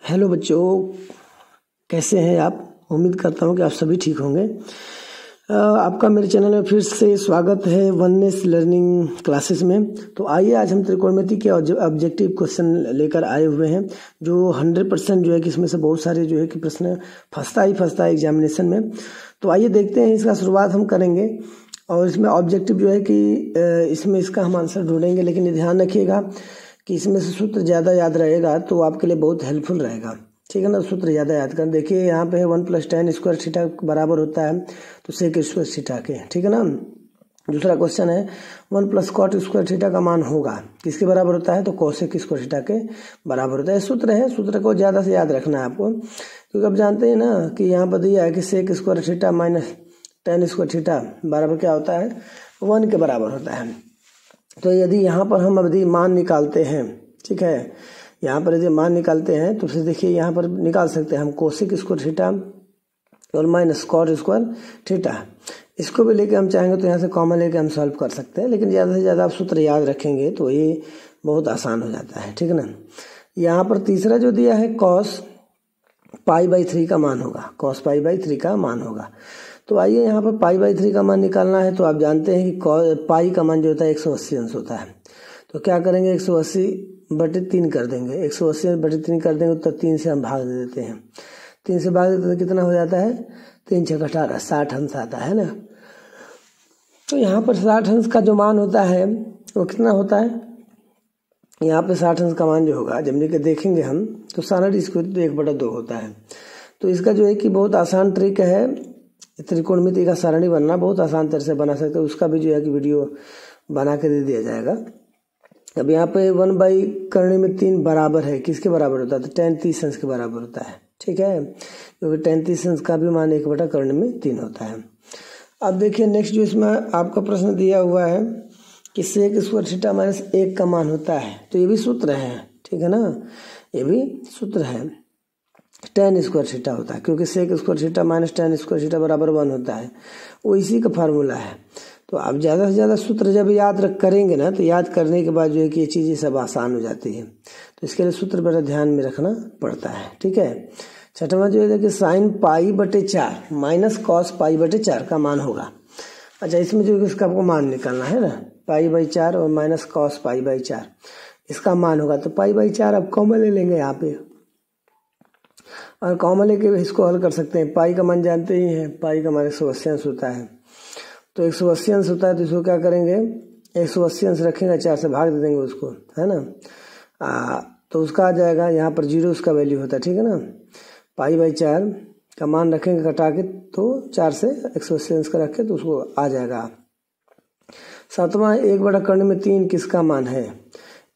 Hello बच्चों, कैसे हैं आप। उम्मीद करता हूं कि आप सभी ठीक होंगे। आपका मेरे चैनल में फिर से स्वागत है वननेस लर्निंग क्लासेस में। तो आइए आज हम त्रिकोणमिति के ऑब्जेक्टिव क्वेश्चन लेकर आए हुए हैं, जो 100% जो है कि इसमें से बहुत सारे जो है कि प्रश्न फंसता है एग्जामिनेशन में। तो आइए देखते हैं, इसका शुरुआत हम करेंगे और इसमें ऑब्जेक्टिव जो है कि इसमें इसका हम आंसर ढूंढेंगे। लेकिन ये ध्यान रखिएगा कि इसमें से सूत्र ज़्यादा याद रहेगा तो आपके लिए बहुत हेल्पफुल रहेगा, ठीक है ना। सूत्र ज़्यादा याद कर, देखिए यहाँ पे है 1 + tan स्क्वायर थीटा बराबर होता है तो सेक स्क्वायर थीटा के, ठीक है ना। दूसरा क्वेश्चन है 1 + cot स्क्वायर थीटा का मान होगा, किसके बराबर होता है तो कोसेक स्क्वायर थीटा के बराबर होता है। सूत्र है, सूत्र को ज़्यादा से याद रखना है आपको, क्योंकि आप जानते हैं ना कि यहाँ पर दिया है कि sec square theta minus tan square theta बराबर क्या होता है 1 के बराबर होता है। तो यदि यहाँ पर हम यदि मान निकालते हैं, ठीक है, यहाँ पर यदि मान निकालते हैं तो फिर देखिए यहाँ पर निकाल सकते हैं हम कोसेक स्क्वायर थीटा और माइनस कॉट स्क्वायर थीटा। इसको भी लेके हम चाहेंगे तो यहाँ से कॉमन लेके हम सॉल्व कर सकते हैं, लेकिन ज़्यादा से ज़्यादा आप सूत्र याद रखेंगे तो ये बहुत आसान हो जाता है, ठीक है ना। यहाँ पर तीसरा जो दिया है cos π/3 का मान होगा, cos π/3 का मान होगा। तो आइए यहाँ पर π/3 का मान निकालना है। तो आप जानते हैं कि पाई का मान जो होता है 180 अंश होता है। तो क्या करेंगे 180/3 कर देंगे, 180/3 कर देंगे तो 3 से हम भाग दे देते हैं। 3 से भाग देते तो कितना हो जाता है 3 × 6 = 18, 60 अंश आता है ना। तो यहाँ पर 60 अंश का जो मान होता है वो कितना होता है, यहाँ पे 60 अंश का मान जो होगा जब लेकर देखेंगे हम तो सारा स्क्वायर तो 1/2 होता है। तो इसका जो है कि बहुत आसान ट्रिक है, त्रिकोणमिति का सारणी बनना बहुत आसान तरह से बना सकते हैं। उसका भी जो है कि वीडियो बना के दे दिया जाएगा। अब यहाँ पे 1/3 बराबर है, किसके बराबर होता है तो tan 30 अंश के बराबर होता है, ठीक है, क्योंकि tan 30 अंश का भी मान 1/3 होता है। अब देखिए नेक्स्ट जो इसमें आपका प्रश्न दिया हुआ है कि सेक स्क्वायर थीटा माइनस 1 का मान होता है। तो ये भी सूत्र है, ठीक है ना, ये भी सूत्र है। tan स्क्वायर थीटा होता है, क्योंकि sec square theta minus tan square theta बराबर 1 होता है, वो इसी का फार्मूला है। तो आप ज़्यादा से ज़्यादा सूत्र जब याद करेंगे ना तो याद करने के बाद जो है कि ये चीज़ें सब आसान हो जाती है। तो इसके लिए सूत्र बड़ा ध्यान में रखना पड़ता है, ठीक है। छठवां जो है कि sin π/4 माइनस cos π/4 का मान होगा। अच्छा, इसमें जो है इसका आपको मान निकालना है ना, π/4 और माइनस cos π/4 इसका मान होगा। तो π/4 आप कॉमन ले लेंगे यहाँ पे और कॉमन लेके इसको हल कर सकते हैं। पाई का मान जानते ही हैं, पाई का मान 180 अंश होता है। तो 180 अंश होता है तो इसको क्या करेंगे 180 अंश रखेंगे, 4 से भाग दे देंगे उसको, है ना। तो उसका आ जाएगा, यहाँ पर 0 उसका वैल्यू होता है, ठीक है ना। π/4 का मान रखेंगे कटा के, तो 4 से 180 अंश का रखें तो उसको आ जाएगा। सातवां 1/3 किसका मान है,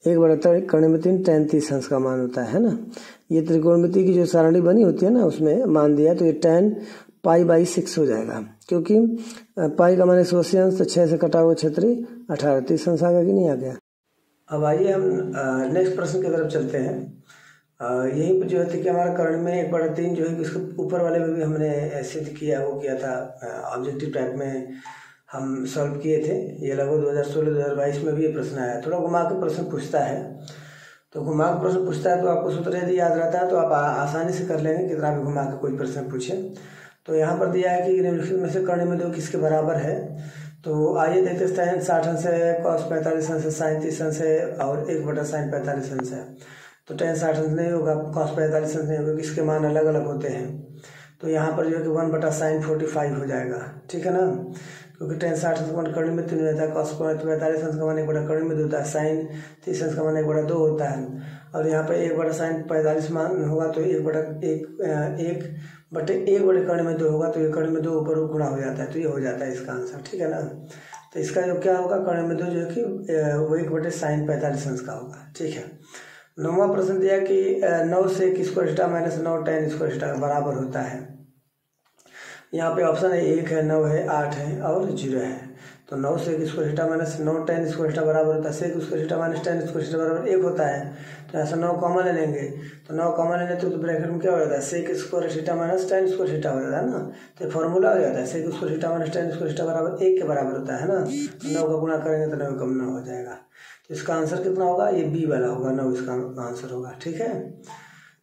1/3 tan 30 अंश का मान होता है ना। ये त्रिकोणमिति की जो सारणी बनी होती है ना उसमें मान दिया तो ये tan π/6 हो जाएगा, क्योंकि पाई का मान 180 अंश तो 6 से कटा हुआ 6×3 = 18, 30 अंश आ गया कि नहीं आ गया। अब आइए हम नेक्स्ट प्रश्न की तरफ चलते हैं। यहीं पर जो है कि हमारा कर्ण में 1/3 जो है कि उसके ऊपर वाले में भी हमने सिद्ध किया, वो किया था ऑब्जेक्टिव टाइप में हम सॉल्व किए थे। ये लगभग 2016-2022 में भी ये प्रश्न आया। थोड़ा घुमा के प्रश्न पूछता है, तो घुमा के प्रश्न पूछता है तो आपको सूत्र यदि याद रहता है तो आप आसानी से कर लेंगे, कितना भी घुमा के कोई प्रश्न पूछे। तो यहाँ पर दिया है कि निम्नलिखित में से कर्ण में 2 किसके बराबर है। तो आइए देखते हैं, tan 60 अंश है, cos 45 अंश है, sin 30 अंश है और 1/sin 45 अंश है। तो tan 60 अंश नहीं होगा, cos 45 अंश नहीं होगा, किसके मान अलग अलग होते हैं। तो यहाँ पर जो है कि 1/sin 45 हो जाएगा, ठीक है ना, क्योंकि tan 60 अंश का मान कर्ण में 3 होता है, cos 45 अंश का मान 1/कर्ण में 2 होता है, sin 30 अंश का मान 1/2 होता है। और यहाँ पे 1/sin 45 मान होगा तो 1/1/कर्ण में 2 होगा, तो ये कर्ण में 2 ऊपर गुणा हो जाता है, तो ये हो जाता है इसका आंसर, ठीक है ना। तो इसका जो क्या होगा कर्ण में 2 जो है कि वो 1/sin 45 अंश का होगा, ठीक है। 9वां प्रश्न दिया कि 9 से square theta minus 9 tan square theta बराबर होता है। यहाँ पे ऑप्शन है 1 है, 9 है, 8 है और 0 है। तो 9 से square theta minus 9 tan square theta बराबर होता है sec square theta minus tan square theta बराबर 1 होता है। तो ऐसा 9 कॉमन ले लेंगे, तो 9 कॉमन लेंगे तो ब्रैकेट में क्या हो जाता है sec square theta minus tan square theta हो जाता है ना। तो फॉर्मूला हो जाता है sec square theta minus tan square theta बराबर 1 के बराबर होता है ना। तो 9 का गुणा करेंगे तो 9 कम 9 हो जाएगा। तो इसका आंसर कितना होगा, ये बी वाला होगा, 9 इसका आंसर होगा, ठीक है।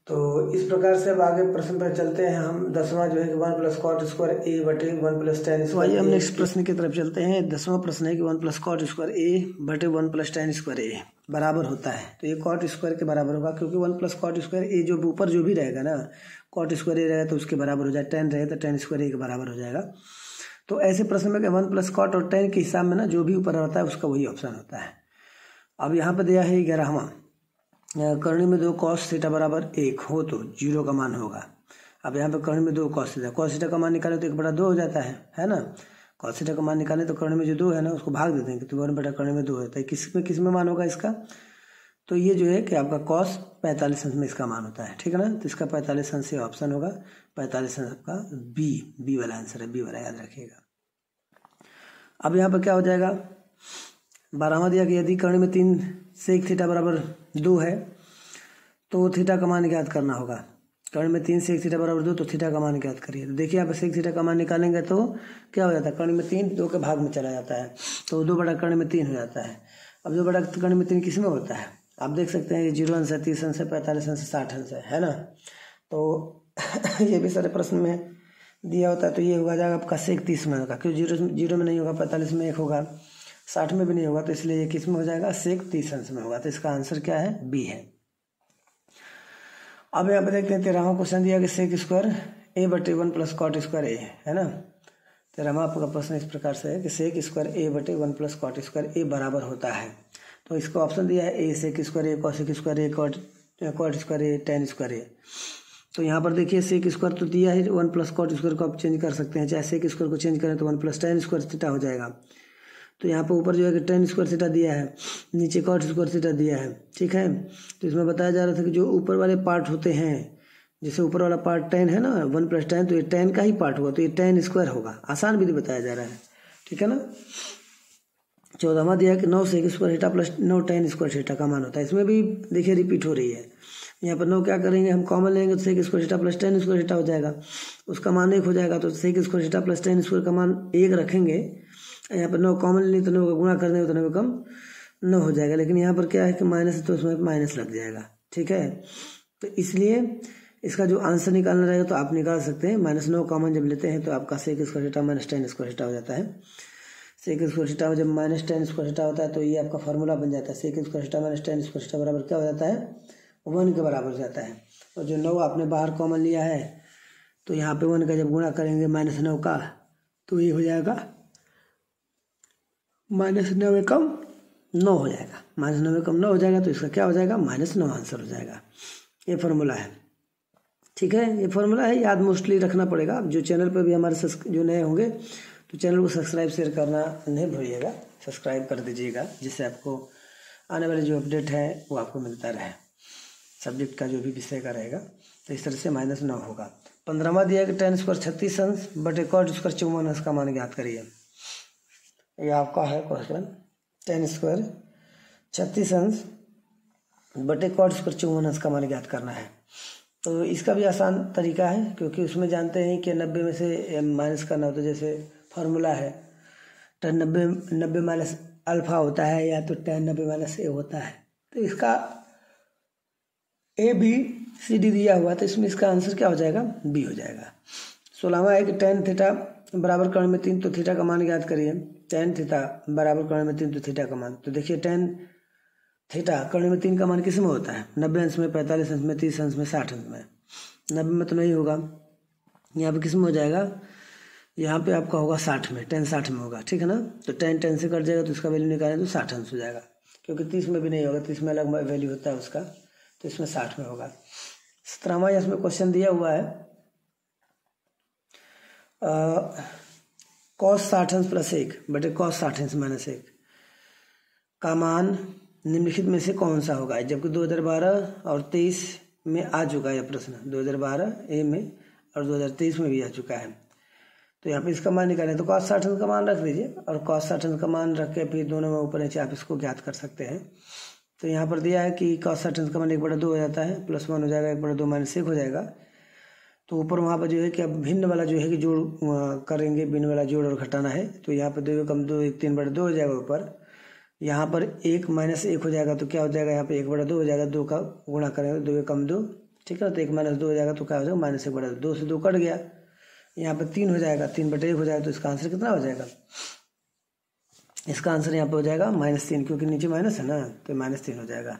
तो इस प्रकार से अब आगे प्रश्न पर चलते हैं हम। 10वां जो है कि 1 प्लस कॉट स्क्वायर ए बटे 1 प्लस टेन स्क्वायर। आइए हम नेक्स्ट प्रश्न की तरफ चलते हैं। 10वां प्रश्न है कि 1 प्लस कॉट स्क्वायर ए बटे 1 प्लस टेन स्क्वायर ए बराबर होता है। तो ये कॉट स्क्वायर के बराबर होगा, क्योंकि 1 प्लस कॉट स्क्वायर ए जो ऊपर जो भी रहेगा ना, कॉट स्क्वायर ए रहेगा तो उसके बराबर हो जाएगा, टेन रहेगा तो टेन स्क्वायर ए के बराबर हो जाएगा। तो ऐसे प्रश्न में 1 प्लस कॉट और टेन के हिसाब में ना जो भी ऊपर रहता है उसका वही ऑप्शन होता है। अब यहाँ पर दिया है 11वां, करनी में 2 कॉस थीटा बराबर 1 हो तो 0 का मान होगा। अब यहाँ पे करनी में 2 कॉस थीटा का मान निकाले तो 1/2 हो जाता है ना। कॉस थीटा का मान निकाले तो करनी में जो 2 है ना उसको भाग देते हैं, तो 1 बटा करनी में 2 होता है। किस में मान होगा इसका? तो ये जो है कि आपका कॉस 45 अंश में इसका मान होता है, ठीक है ना। तो इसका 45 अंश से ऑप्शन होगा, 45 अंश आपका बी वाला आंसर है, बी वाला याद रखिएगा। अब यहाँ पर क्या हो जाएगा, 12वां दिया कि यदि करनी में 3 सेक थीटा बराबर 2 है तो थीटा का मान ज्ञात करना होगा। कर्ण में 3 सेक थीटा बराबर 2 तो थीटा का मान ज्ञात करिए। तो देखिए यहाँ पे सेक थीटा का मान निकालेंगे तो क्या हो जाता है, कर्ण में 3 2 के भाग में चला जाता है, तो 2 बटा कर्ण में 3 हो जाता है। अब 2 बटा कर्ण में 3 किस में होता है, आप देख सकते हैं ये 0 अंश है, 30 अंश है, 45 अंश, 60 अंश है ना। तो ये भी सारे प्रश्न में दिया होता है। तो ये हो जाएगा आपका सेक 30 में होगा, क्योंकि 0 में नहीं होगा, 45 में 1 होगा, 60 में भी नहीं होगा, तो इसलिए ये किस में हो जाएगा, सेक 30 अंश में होगा। तो इसका आंसर क्या है, बी है। अब यहाँ पे देखते हैं 13वां क्वेश्चन दिया कि सेक स्क्वायर ए बटे 1 प्लस कॉट स्क्वायर ए है ना। 13वां आपका प्रश्न इस प्रकार से है कि सेक स्क्वायर ए बटे 1 प्लस कॉट स्क्वायर ए बराबर होता है। तो इसका ऑप्शन दिया है ए सेक स्क्वायर ए, कॉसेक स्क्वायर ए, कॉट स्क्वायर ए, टेन स्क्वायर ए। तो यहाँ पर देखिए सेक स्क्वायर तो दिया है, 1 प्लस कॉट स्क्वायर को आप चेंज कर सकते हैं, चाहे सेक स्क्वायर को चेंज करें तो 1 प्लस टेन स्क्वायर थीटा हो जाएगा। तो यहाँ पर ऊपर जो है कि टेन स्क्वायर थीटा दिया है, नीचे कॉट स्क्वायर थीटा दिया है, ठीक है। तो इसमें बताया जा रहा था कि जो ऊपर वाले पार्ट होते हैं, जैसे ऊपर वाला पार्ट टेन है ना, 1 प्लस टेन, तो ये टेन का ही पार्ट होगा, तो ये टेन स्क्वायर होगा। आसान विधि बताया जा रहा है, ठीक है ना। 14वां दिया है कि 9 sec square theta plus 9 tan square theta का मान होता है। इसमें भी देखिए रिपीट हो रही है। यहाँ पर 9 क्या करेंगे, हम कॉमन लेंगे तो sec square theta plus tan square theta हो जाएगा, उसका मान 1 हो जाएगा। तो sec square theta plus tan square का मान 1 रखेंगे, यहाँ पर 9 कॉमन ले तो 9 का गुणा कर देंगे तो 9 कम 9 हो जाएगा। लेकिन यहाँ पर क्या है कि माइनस है तो उसमें माइनस लग जाएगा, ठीक है। तो इसलिए इसका जो आंसर निकालना रहेगा तो आप निकाल सकते हैं। -9 कॉमन जब लेते हैं तो आपका sec square theta minus tan square theta हो जाता है। सेक स्क्वायर थीटा जब माइनस टेन स्क्वायर थीटा होता है तो ये आपका फार्मूला बन जाता है, sec square theta minus tan square theta बराबर क्या हो जाता है, 1 के बराबर हो जाता है। और जो 9 आपने बाहर कॉमन लिया है तो यहाँ पे 1 का जब गुणा करेंगे -9 का तो ये हो जाएगा -9 कम 9 हो जाएगा, -9 कम 9 हो जाएगा, तो इसका क्या हो जाएगा, -9 आंसर हो जाएगा। ये फार्मूला है, ठीक है। ये फार्मूला है, याद मोस्टली रखना पड़ेगा। जो चैनल पर भी हमारे जो नए होंगे तो चैनल को सब्सक्राइब शेयर करना नहीं भूलिएगा, सब्सक्राइब कर दीजिएगा, जिससे आपको आने वाले जो अपडेट है वो आपको मिलता रहे, सब्जेक्ट का जो भी विषय का रहेगा। तो इस तरह से -9 होगा। 15वां दिया कि टेन स्क्वायर 36 अंश बटे कॉट स्क्वायर 54 अंश का मान ज्ञात करिए। ये आपका है क्वेश्चन, टेन स्क्वायर 36 अंश बटे कॉट स्क्वायर 54 अंश का मान ज्ञात करना है। तो इसका भी आसान तरीका है, क्योंकि उसमें जानते हैं कि 90 में से माइनस करना होता है। जैसे फार्मूला है tan 90 माइनस अल्फा होता है, या तो tan 90 माइनस ए होता है। तो इसका ABCD दिया हुआ, तो इसमें इसका आंसर क्या हो जाएगा, बी हो जाएगा। 16वां है कि tan थीटा बराबर कर्ण में 3 तो थीटा का मान ज्ञात करिए। tan थीटा बराबर कर्ण में 3 तो थीटा का मान, तो देखिए tan थीटा कर्ण में 3 का मान किस में होता है, 90 अंश में, 45 अंश में, 30 अंश में, 60 अंश में। 90 में तो नहीं होगा, यहाँ पे किस में हो जाएगा, यहाँ पे आपका होगा 60 में, tan 60 में होगा, ठीक है ना। तो tan से कट जाएगा तो इसका वैल्यू निकालें तो 60 अंश हो जाएगा, क्योंकि 30 में भी नहीं होगा, 30 में अलग वैल्यू होता है उसका, तो इसमें 60 में होगा। 17वां इसमें क्वेश्चन दिया हुआ है cos 60 अंश प्लस 1 बटे cos 60 अंश माइनस 1 का मान निम्नलिखित में से कौन सा होगा। जबकि 2012 और 23 में आ चुका है यह प्रश्न, 2012 ए में और 2023 में भी आ चुका है। तो यहाँ पे इसका मान निकालें तो cos 60 अंश का मान रख दीजिए, और cos 60 अंश का मान रख के फिर दोनों में ऊपर नीचे आप इसको ज्ञात कर सकते हैं। तो यहाँ पर दिया है कि cos 60 अंश का मान 1/2 हो जाता है, +1 हो जाएगा, 1/2 माइनस 1 हो जाएगा। तो ऊपर वहाँ पर जो है कि अब भिन्न वाला जो है कि जोड़ करेंगे, भिन्न वाला जोड़ और घटाना है। तो यहाँ पर 2 कम 2 1 3/2 हो जाएगा ऊपर, यहाँ पर 1 माइनस 1 हो जाएगा, तो क्या हो जाएगा, यहाँ पे 1/2 हो जाएगा, 2 का गुणा करेंगे, 2 कम 2 ठीक है। तो 1 - 2 हो जाएगा तो क्या हो जाएगा -1/2, 2 से 2 कट गया, यहाँ पे 3 हो जाएगा, 3/1 हो जाएगा। तो इसका आंसर कितना हो जाएगा? इसका आंसर यहाँ पे हो जाएगा -3, क्योंकि नीचे माइनस है ना, तो -3 हो जाएगा।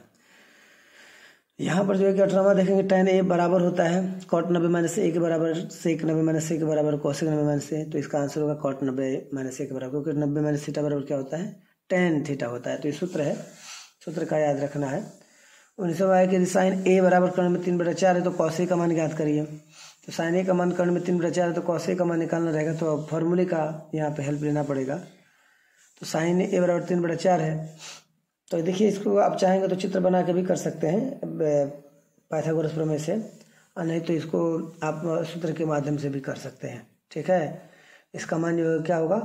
यहाँ पर जो है कि 18वां देखेंगे, tan A बराबर होता है cot 90 - A के बराबर, sec 90 - A के बराबर, cosec 90 - A। तो इसका आंसर होगा cot 90 - A के बराबर, क्योंकि 90 - θ बराबर क्या होता है? tan θ होता है। तो ये सूत्र है, सूत्र का याद रखना है। 19वां है कि sin A बराबर कर्ण में 3/4 है, तो cos A का मान ज्ञात करिए। तो sin A का मान कर्ण में 3/4 है, तो cos A का मान निकालना रहेगा, तो अब फॉर्मूले का यहाँ पे हेल्प लेना पड़ेगा। तो sin A बराबर 3/4 है। तो देखिए, इसको आप चाहेंगे तो चित्र बना के भी कर सकते हैं पाइथागोरस प्रमेय से, और नहीं तो इसको आप सूत्र के माध्यम से भी कर सकते हैं। ठीक है। इसका मान जो क्या होगा?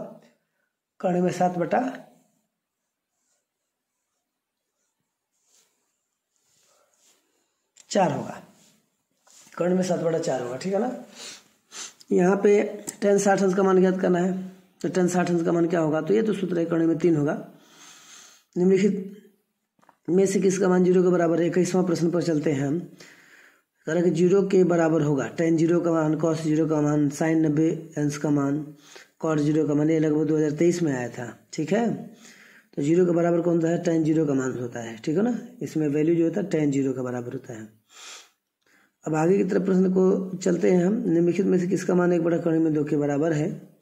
कर्ण में 7/4 होगा, कर्ण में 7/4 होगा। ठीक है ना। यहाँ पे tan 60 अंश का मान ज्ञात करना है। तो tan 60 अंश का मान क्या होगा? तो ये तो सूत्र है, कर्ण में 3 होगा। निम्नलिखित में से किसका मान 0 के बराबर है? 21वां प्रश्न पर चलते हैं हम। कह रहा है कि 0 के बराबर होगा tan 0 का मान, cos 0 का मान, sin 90 अंश का मान, cot 0 का मान। ये लगभग 2023 में आया था। ठीक है। तो 0 के बराबर कौन सा है? tan 0 का मान होता है। ठीक है ना। इसमें वैल्यू जो होता है tan 0 के बराबर होता है। अब आगे की तरफ प्रश्न को चलते हैं हम। निम्नलिखित में से किसका मान 1/कर्ण में 2 के बराबर है?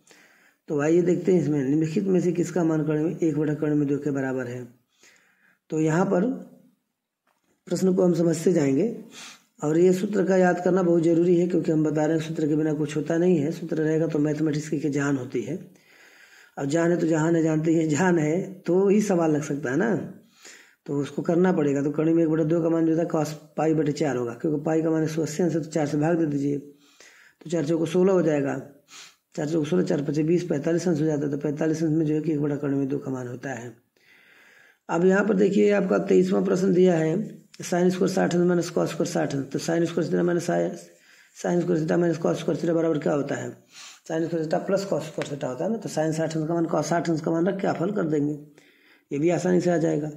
तो आइए देखते हैं इसमें, निम्नलिखित में से किसका मान कर्ण में 1/कर्ण में 2 के बराबर है। तो यहाँ पर प्रश्न को हम समझते जाएंगे, और ये सूत्र का याद करना बहुत जरूरी है, क्योंकि हम बता रहे हैं सूत्र के बिना कुछ होता नहीं है। सूत्र रहेगा तो मैथमेटिक्स की जान होती है। अब जान है तो जहान है, जानते हैं जान है तो ही सवाल लग सकता है ना, तो उसको करना पड़ेगा। तो कर्ण में 1/2 का मान जो था cos π/4 होगा, क्योंकि पाई का मान 180 है, तो 4 से भाग दे दीजिए, तो 4 चौको 16 हो जाएगा, 4 चौको 16, 4 × 5 = 20, 45 अंश हो जाता है। तो 45 अंश में जो है कि 1/कर्ण में 2 का मान होता है। अब यहाँ पर देखिए, आपका 23वां प्रश्न दिया है, sin स्क्वायर 60 अंश - cos स्क्वायर 60 अंश। तो sin square theta minus sin square theta minus cos square theta बराबर क्या होता है? sin square theta plus cos square theta होता है ना। तो sin 60 अंश का मान cos 60 अंश का मान रख के आप हल कर देंगे, ये भी आसानी से आ जाएगा।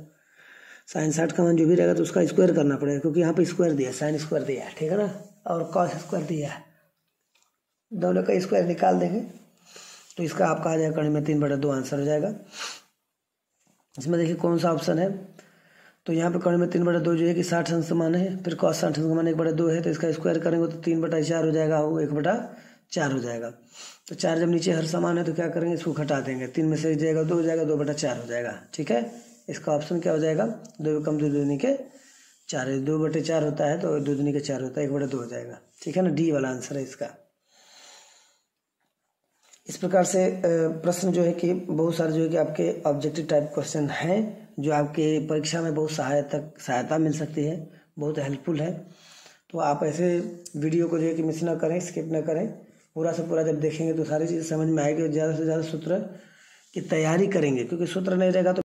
sin 60 का मान जो भी रहेगा तो उसका स्क्वायर करना पड़ेगा, क्योंकि यहाँ पे स्क्वायर दिया, sin स्क्वायर दिया है। ठीक है ना। और cos स्क्वायर दिया है, दोनों का स्क्वायर निकाल देंगे, तो इसका आपका आ जाएगा कर्ण में 3/2 आंसर हो जाएगा। इसमें देखिए कौन सा ऑप्शन है। तो यहाँ पे कर्ण में 3/2 जो है कि 60 अंश समान है, फिर cos 60 अंश का मान 1/2 है, तो इसका स्क्वायर करेंगे तो 3/4 हो जाएगा, वो 1/4 हो जाएगा। तो 4 जब नीचे हर समान है तो क्या करेंगे? इसको घटा देंगे, 3 में से जाएगा 2 हो जाएगा, 2/4 हो जाएगा। ठीक है। इसका ऑप्शन क्या हो जाएगा? 2 कम 2 दूनी के 4, 2/4 होता है, तो 2 दूनी के 4 होता है, 1/2 हो जाएगा। ठीक है ना। डी वाला आंसर है इसका। इस प्रकार से प्रश्न जो है कि बहुत सारे जो है कि आपके ऑब्जेक्टिव टाइप क्वेश्चन हैं, जो आपके परीक्षा में बहुत सहायता मिल सकती है, बहुत हेल्पफुल है। तो आप ऐसे वीडियो को जो है कि मिस ना करें, स्किप ना करें, पूरा से पूरा जब देखेंगे तो सारी चीज़ें समझ में आएगी, और ज़्यादा से ज़्यादा सूत्र की तैयारी करेंगे, क्योंकि सूत्र नहीं रहेगा तो